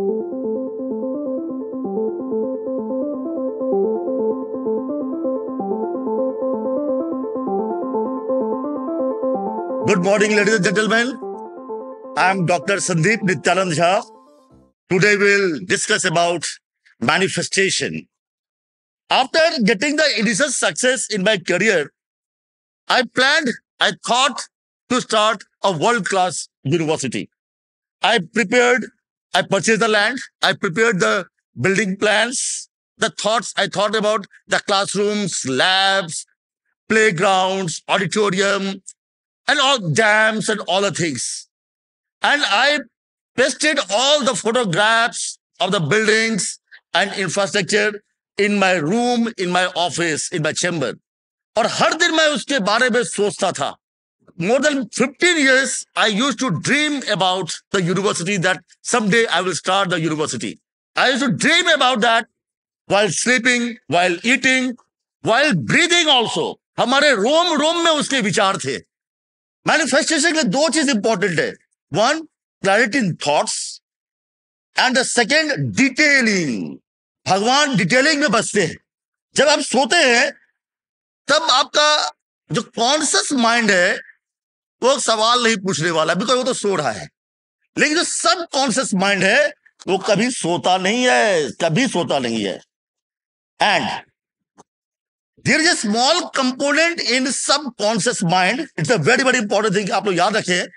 Good morning, ladies and gentlemen. I am Dr. Sandeep Nityanand Jha. Today we'll discuss about manifestation. After getting the initial success in my career, I thought to start a world-class university. I prepared, I purchased the land, I prepared the building plans, I thought about the classrooms, labs, playgrounds, auditorium, and all dams and all the things. And I pasted all the photographs of the buildings and infrastructure in my room, in my office, in my chamber. और हर दिन मैं उसके बारे में सोचता था. More than 15 years, I used to dream about the university, that someday I will start the university. I used to dream about that while sleeping, while eating, while breathing also. हमारे रोम रोम में उसके विचार थे. मैनिफेस्टेशन के लिए दो चीज important है. One, clarity in thoughts, and the second, detailing. भगवान डिटेलिंग में बसते हैं. जब आप सोते हैं तब आपका जो कॉन्शियस माइंड है वो सवाल नहीं पूछने वाला, बिकॉज वो तो सो रहा है. लेकिन जो सब कॉन्शियस माइंड है वो कभी सोता नहीं है, कभी सोता नहीं है. And there is a small component in subconscious mind. It's a very very important thing. आप लोग याद रखें,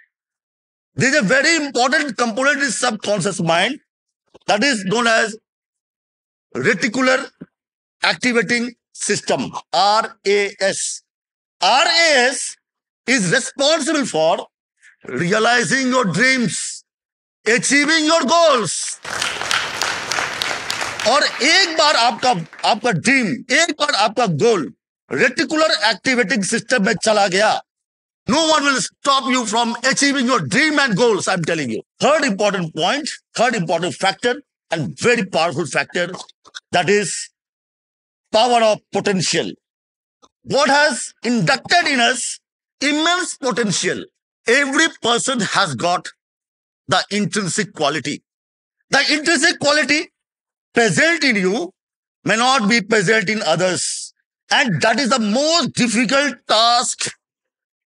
there is a very important component in subconscious mind, that is known as reticular activating system, RAS. RAS is responsible for realizing your dreams, achieving your goals. और एक बार आपका dream, एक बार आपका गोल reticular activating system में चला गया, no one will stop you from achieving your dream and goals, I'm telling you. Third important point, third important factor, and very powerful factor, that is power of potential. God has inducted in us immense potential. Every person has got the intrinsic quality. The intrinsic quality present in you may not be present in others. And that is the most difficult task,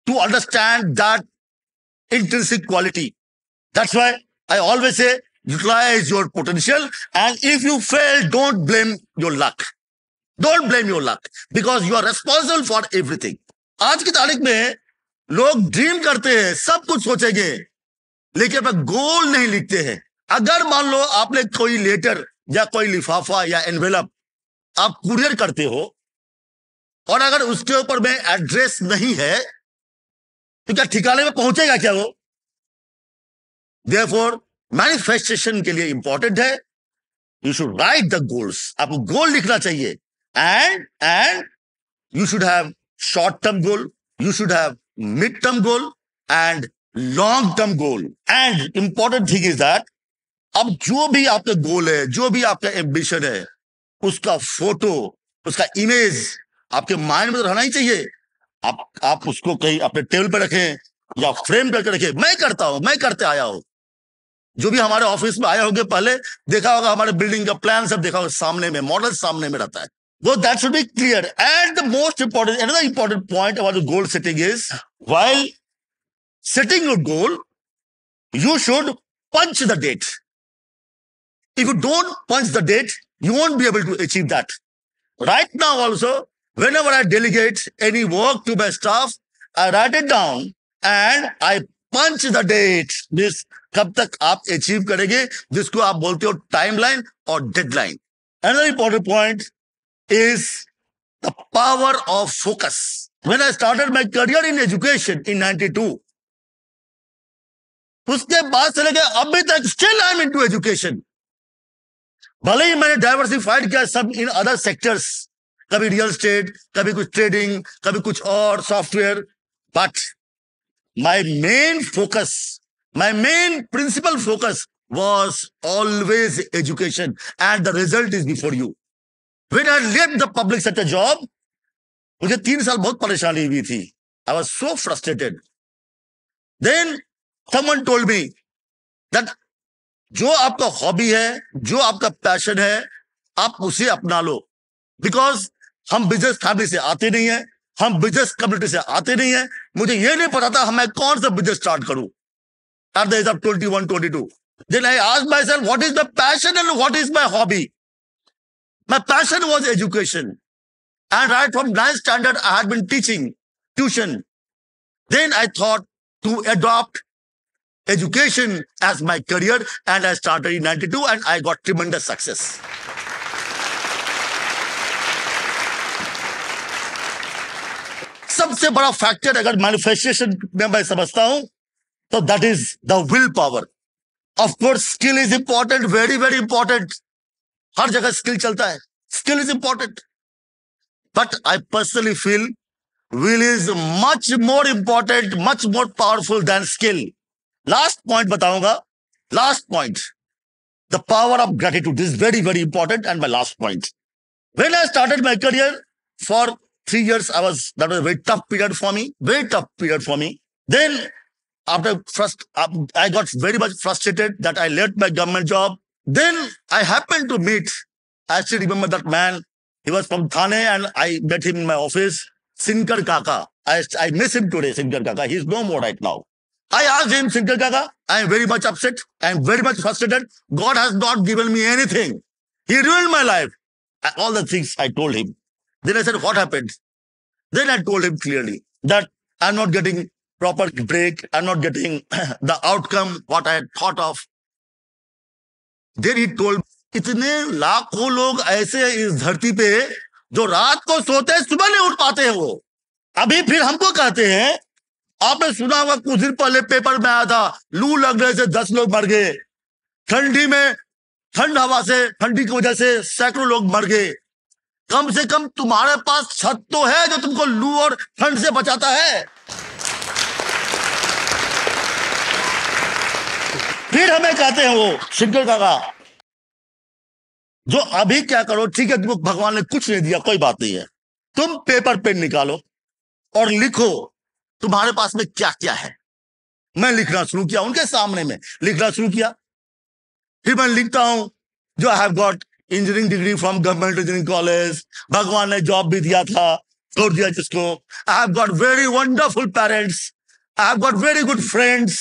to understand that intrinsic quality. That's why I always say, utilize your potential. And if you fail, don't blame your luck. Don't blame your luck, because you are responsible for everything. आज की तारीख में लोग dream करते हैं, सब कुछ सोचेंगे, लेकिन अपना गोल नहीं लिखते हैं. अगर मान लो आपने कोई लेटर या कोई लिफाफा या एनवेलप आप कुरियर करते हो, और अगर उसके ऊपर में एड्रेस नहीं है, तो क्या ठिकाने में पहुंचेगा क्या वो? Therefore, मैनिफेस्टेशन के लिए इंपॉर्टेंट है, you should write the goals. आपको गोल लिखना चाहिए. And you should have short-term goal, you should have mid-term goal and long-term goal. And important thing is that अब जो भी आपका गोल है, जो भी आपका एम्बिशन है, उसका फोटो, उसका इमेज आपके माइंड में तो रहना ही चाहिए. आप उसको कहीं अपने टेबल पर रखें या फ्रेम करके रखें. मैं करता हूं, मैं करते आया हूं. जो भी हमारे ऑफिस में आया होंगे, पहले देखा होगा हमारे बिल्डिंग का प्लान, सब देखा होगा, सामने में मॉडल सामने में रहता है. So that should be clear. And the most important, another important point about the goal setting is, while setting your goal, you should punch the date. If you don't punch the date, you won't be able to achieve that. Right now also, whenever I delegate any work to my staff, I write it down and I punch the date. This कब तक आप achieve करेंगे, जिसको आप बोलते हो timeline और deadline. Another important point is the power of focus. When I started my career in education in 92, उसके बाद से लेके अभी तक still I'm into education. भले ही मैंने डाइवर्सिफाइड किया सब इन अदर सेक्टर्स, कभी रियल एस्टेट, कभी कुछ ट्रेडिंग, कभी कुछ और software, but my main focus, my main principal focus was always education, and the result is before you. When I left the public sector job, मुझे 3 साल बहुत परेशानी हुई थी. I was so frustrated. Then someone told me that जो आपका hobby है, जो आपका पैशन है, आप उसे अपना लो। बिकॉज हम बिजनेस फैमिली से आते नहीं है, हम बिजनेस कम्युनिटी से आते नहीं है। मुझे ये नहीं पता था मैं कौन सा बिजनेस स्टार्ट करूं at the age of 21, 22. Then I asked myself, what is my passion and what is my hobby? My passion was education. And right from 9th standard, I had been teaching tuition. Then I thought to adopt education as my career, and I started in 92 and I got tremendous success. सबसे बड़ा factor अगर manifestation में मैं समझता हूं तो that is the will power. Of course skill is important, very very important. हर जगह स्किल चलता है, skill is important, but I personally feel will is much more important, much more powerful than skill. Last point बताऊंगा, last point, the power of gratitude is very very important and my last point. When I started my career for 3 years, that was a very tough period for me, very tough period for me. Then after first, I got very much frustrated that I left my government job. Then I happened to meet, I still remember that man. He was from Thane and I met him in my office. Sinkar Kaka. I miss him today, Sinkar Kaka. He's no more right now. I asked him, Sinkar Kaka, I am very much upset. I am very much frustrated. God has not given me anything. He ruined my life. All the things I told him. Then I said, what happened? Then I told him clearly that I'm not getting proper break. I'm not getting the outcome what I had thought of. Then he told, इतने लाखों लोग ऐसे इस धरती पे जो रात को सोते हैं, सुबह नहीं उठ पाते हैं वो। अभी फिर हमको कहते हैं, आपने सुना होगा कुछ दिन पहले पेपर में आया था, लू लगने से 10 लोग मर गए, ठंडी में, ठंड हवा से, ठंडी की वजह से सैकड़ों लोग मर गए। कम से कम तुम्हारे पास छत तो है जो तुमको लू और ठंड से बचाता है। फिर हमें कहते हैं वो सिंकर काका, जो अभी क्या करो, ठीक है तुमको भगवान ने कुछ नहीं दिया, कोई बात नहीं है, तुम पेपर पेन निकालो और लिखो तुम्हारे पास में क्या क्या है। मैं लिखना शुरू किया, उनके सामने में लिखना शुरू किया। फिर मैं लिखता हूं जो I have got engineering degree from government engineering college, भगवान ने जॉब भी दिया था, छोड़ दिया जिसको। I have got very wonderful parents, I have got very good friends,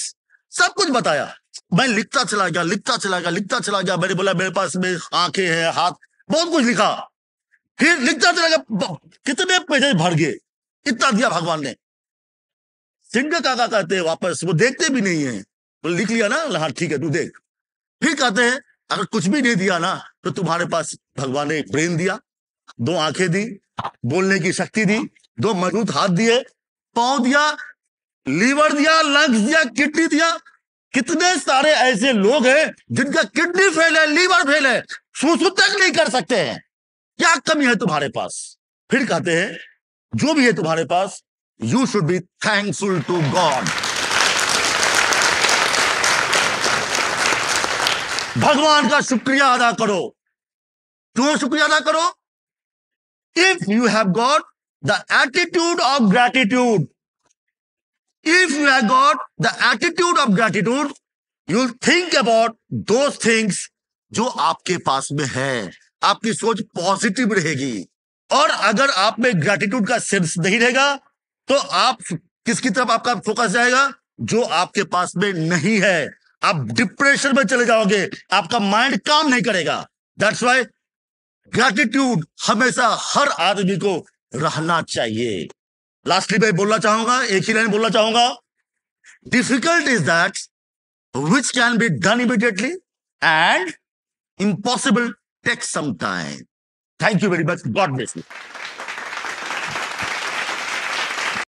सब कुछ बताया। मैं लिखता चला गया, लिखता चला गया, लिखता चला गया। मैंने बोला मेरे पास में आंखें हैं, हाथ, बहुत कुछ लिखा। फिर लिखता चला गया, कितने पेजेस भर गए, इतना दिया भगवान ने। सिंगर काका कहते हैं वापस, वो देखते भी नहीं है, तो लिख लिया ना, हाँ ठीक है तू देख। फिर कहते हैं अगर कुछ भी नहीं दिया ना तो तुम्हारे पास भगवान ने ब्रेन दिया, 2 आंखें दी, बोलने की शक्ति दी, 2 मजबूत हाथ दिए, पांव दिया, लीवर दिया, लंग्स दिया, किडनी दिया। कितने सारे ऐसे लोग हैं जिनका किडनी फेल है, लीवर फेल है, सुसु तक नहीं कर सकते हैं। क्या कमी है तुम्हारे पास? फिर कहते हैं जो भी है तुम्हारे पास, you should be thankful to God. भगवान का शुक्रिया अदा करो। क्यों शुक्रिया अदा करो? If you have got the attitude of gratitude, if you have got the attitude of gratitude, you'll think about those things जो आपके पास में है। आपकी सोच पॉजिटिव रहेगी। और अगर आप में ग्रैटिट्यूड का सेंस नहीं रहेगा तो आप किसकी तरफ आपका फोकस जाएगा? जो आपके पास में नहीं है। आप डिप्रेशन में चले जाओगे, आपका माइंड काम नहीं करेगा। दैट्स व्हाई ग्रैटिट्यूड हमेशा हर आदमी को रहना चाहिए। लास्टली मैं बोलना चाहूंगा, एक ही लाइन बोलना चाहूंगा, difficult is that which can be done immediately and impossible takes some time. Thank you very much, God bless you.